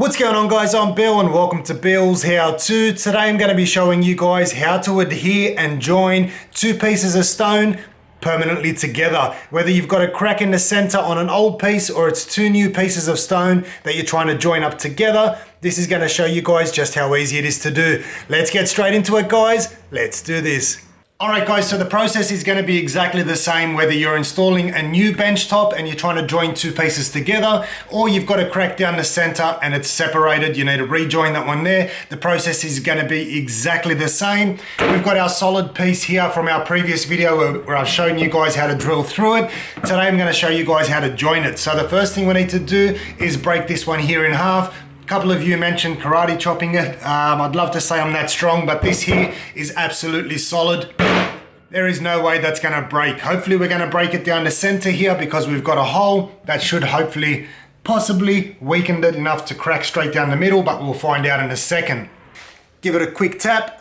What's going on, guys? I'm Bill and welcome to Bill's How To. Today I'm going to be showing you guys how to adhere and join two pieces of stone permanently together. Whether you've got a crack in the center on an old piece or it's two new pieces of stone that you're trying to join up together, this is going to show you guys just how easy it is to do. Let's get straight into it, guys. Let's do this. Alright guys, so the process is going to be exactly the same whether you're installing a new bench top and you're trying to join two pieces together, or you've got a crack down the center and it's separated, you need to rejoin that one there. The process is going to be exactly the same. We've got our solid piece here from our previous video where I've shown you guys how to drill through it. Today I'm going to show you guys how to join it. So the first thing we need to do is break this one here in half. A couple of you mentioned karate chopping it. I'd love to say I'm that strong, but this here is absolutely solid. There is no way that's going to break. Hopefully we're going to break it down the center here because we've got a hole that should hopefully possibly weaken it enough to crack straight down the middle, but we'll find out in a second. Give it a quick tap.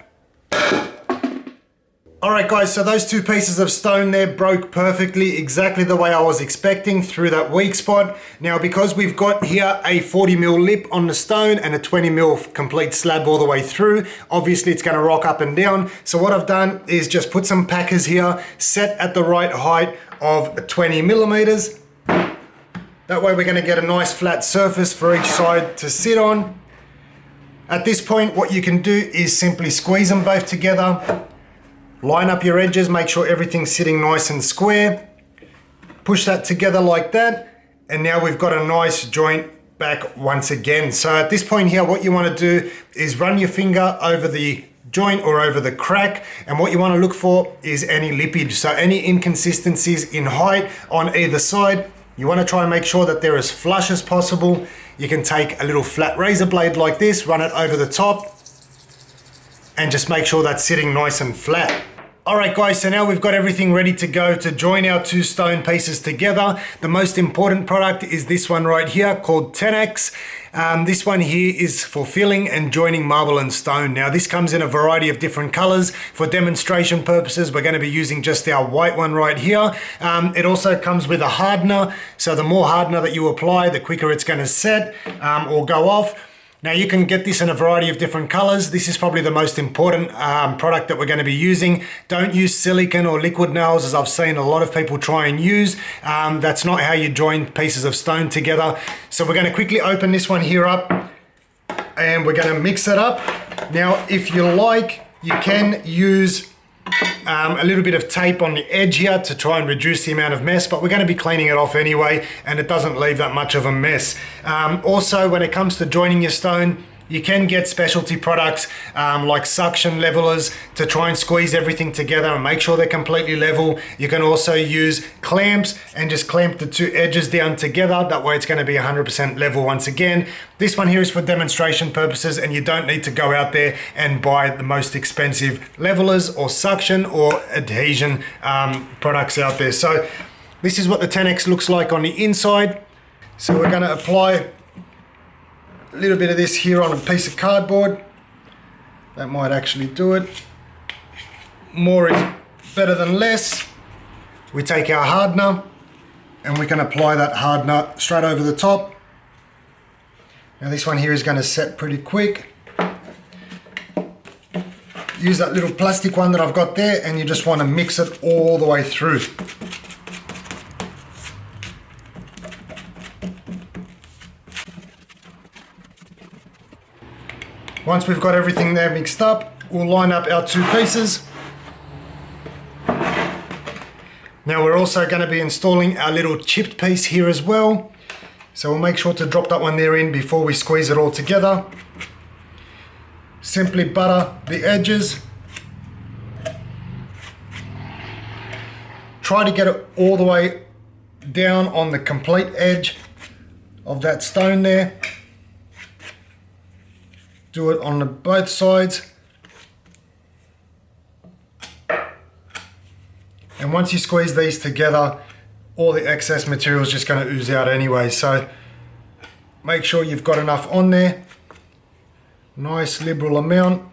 Alright guys, so those two pieces of stone there broke perfectly, exactly the way I was expecting through that weak spot. Now because we've got here a 40mm lip on the stone and a 20mm complete slab all the way through, obviously it's going to rock up and down. So what I've done is just put some packers here, set at the right height of 20mm. That way we're going to get a nice flat surface for each side to sit on. At this point what you can do is simply squeeze them both together. Line up your edges, make sure everything's sitting nice and square. Push that together like that. And now we've got a nice joint back once again. So at this point here, what you want to do is run your finger over the joint or over the crack. And what you want to look for is any lippage. So any inconsistencies in height on either side. You want to try and make sure that they're as flush as possible. You can take a little flat razor blade like this, run it over the top, and just make sure that's sitting nice and flat. Alright guys, so now we've got everything ready to go to join our two stone pieces together. The most important product is this one right here called 10X. This one here is for filling and joining marble and stone. Now this comes in a variety of different colors. For demonstration purposes, we're going to be using just our white one right here. It also comes with a hardener. So the more hardener that you apply, the quicker it's going to set or go off. Now you can get this in a variety of different colors. This is probably the most important product that we're going to be using. Don't use silicone or liquid nails as I've seen a lot of people try and use. That's not how you join pieces of stone together. So we're going to quickly open this one here up and we're going to mix it up. Now if you like, you can use a little bit of tape on the edge here to try and reduce the amount of mess, but we're going to be cleaning it off anyway and it doesn't leave that much of a mess. Also, when it comes to joining your stone, you can get specialty products like suction levelers to try and squeeze everything together and make sure they're completely level. You can also use clamps and just clamp the two edges down together. That way it's going to be 100% level once again. This one here is for demonstration purposes and you don't need to go out there and buy the most expensive levelers or suction or adhesion products out there. So this is what the 10X looks like on the inside. So we're going to apply a little bit of this here on a piece of cardboard. That might actually do it. More is better than less. We take our hardener and we can apply that hardener straight over the top. Now this one here is going to set pretty quick. Use that little plastic one that I've got there and you just want to mix it all the way through. Once we've got everything there mixed up, we'll line up our two pieces. Now we're also going to be installing our little chipped piece here as well. So we'll make sure to drop that one there in before we squeeze it all together. Simply butter the edges. Try to get it all the way down on the complete edge of that stone there. Do it on both sides. And once you squeeze these together, all the excess material is just going to ooze out anyway. So make sure you've got enough on there. Nice liberal amount.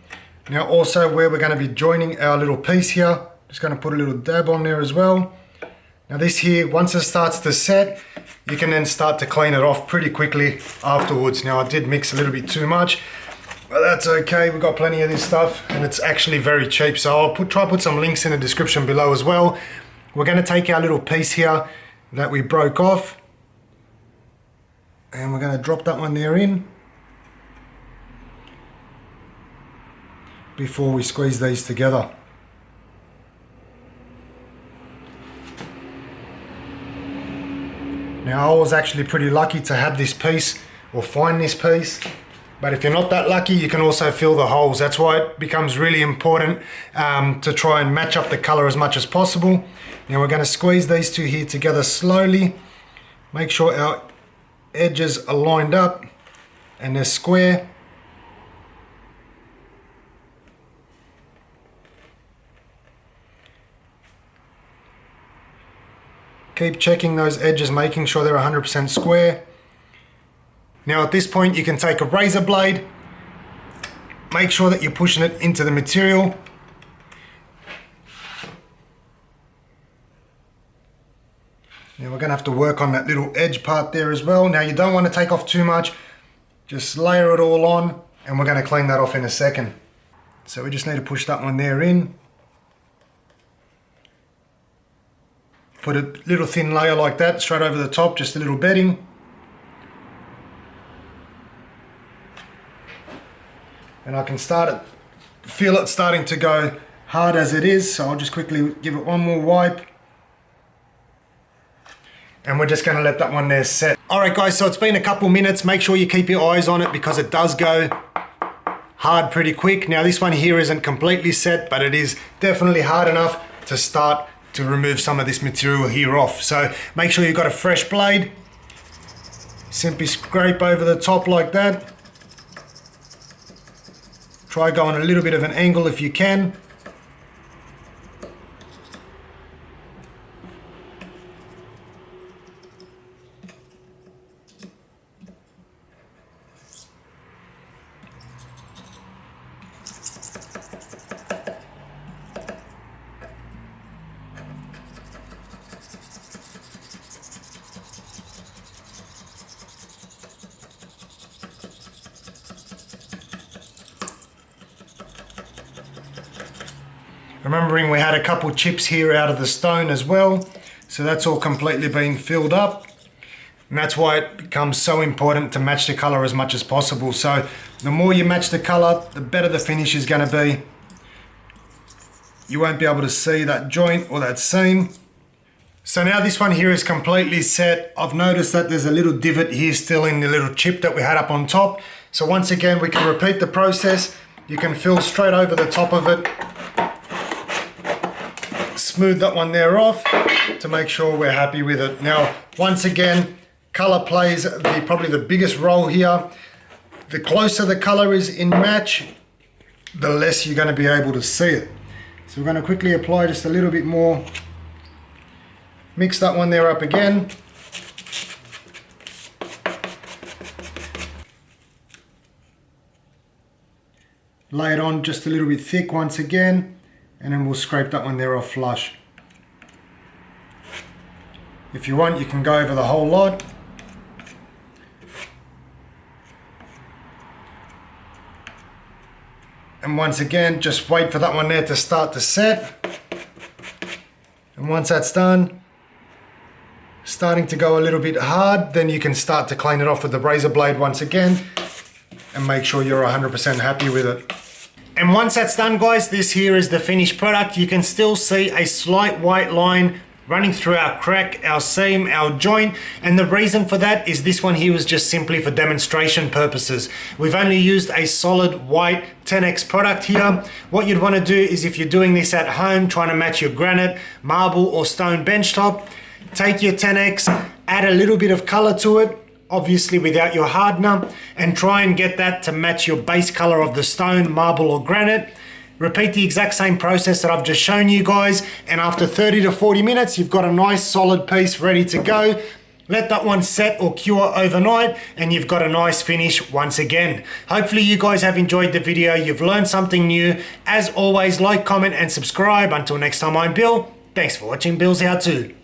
Now also where we're going to be joining our little piece here, just going to put a little dab on there as well. Now this here, once it starts to set, you can then start to clean it off pretty quickly afterwards. Now I did mix a little bit too much, but that's okay. We've got plenty of this stuff and it's actually very cheap. So I'll try to put some links in the description below as well. We're going to take our little piece here that we broke off and we're going to drop that one there in before we squeeze these together. Now I was actually pretty lucky to have this piece or find this piece, but if you're not that lucky, you can also fill the holes. That's why it becomes really important to try and match up the color as much as possible. Now we're going to squeeze these two here together slowly. Make sure our edges are lined up and they're square. Keep checking those edges, making sure they're 100% square. Now at this point you can take a razor blade, make sure that you're pushing it into the material. Now we're going to have to work on that little edge part there as well. Now you don't want to take off too much, just layer it all on and we're going to clean that off in a second. So we just need to push that one there in. Put a little thin layer like that straight over the top, just a little bedding. And I can feel it starting to go hard as it is, so I'll just quickly give it one more wipe. And we're just going to let that one there set. Alright guys, so it's been a couple minutes. Make sure you keep your eyes on it because it does go hard pretty quick. Now this one here isn't completely set, but it is definitely hard enough to start to remove some of this material here off. So make sure you've got a fresh blade. Simply scrape over the top like that. Try going a little bit of an angle if you can. Remembering we had a couple chips here out of the stone as well, so that's all completely been filled up, and that's why it becomes so important to match the color as much as possible. So the more you match the color, the better the finish is going to be. You won't be able to see that joint or that seam. So now this one here is completely set. I've noticed that there's a little divot here still in the little chip that we had up on top. So once again, we can repeat the process. You can fill straight over the top of it. Smooth that one there off to make sure we're happy with it. Now, once again, color plays probably the biggest role here. The closer the color is in match, the less you're going to be able to see it. So we're going to quickly apply just a little bit more. Mix that one there up again. Lay it on just a little bit thick once again. And then we'll scrape that one there off flush. If you want, you can go over the whole lot. And once again, just wait for that one there to start to set. And once that's done, starting to go a little bit hard, then you can start to clean it off with the razor blade once again and make sure you're 100% happy with it. And once that's done, guys, this here is the finished product. You can still see a slight white line running through our crack, our seam, our joint. And the reason for that is this one here was just simply for demonstration purposes. We've only used a solid white 10X product here. What you'd want to do is if you're doing this at home, trying to match your granite, marble or stone benchtop, take your 10X, add a little bit of color to it, obviously without your hardener, and try and get that to match your base color of the stone, marble or granite. Repeat the exact same process that I've just shown you guys, and after 30 to 40 minutes you've got a nice solid piece ready to go. Let that one set or cure overnight and you've got a nice finish once again. Hopefully you guys have enjoyed the video, you've learned something new. As always, like, comment and subscribe. Until next time, I'm Bill. Thanks for watching Billshowto.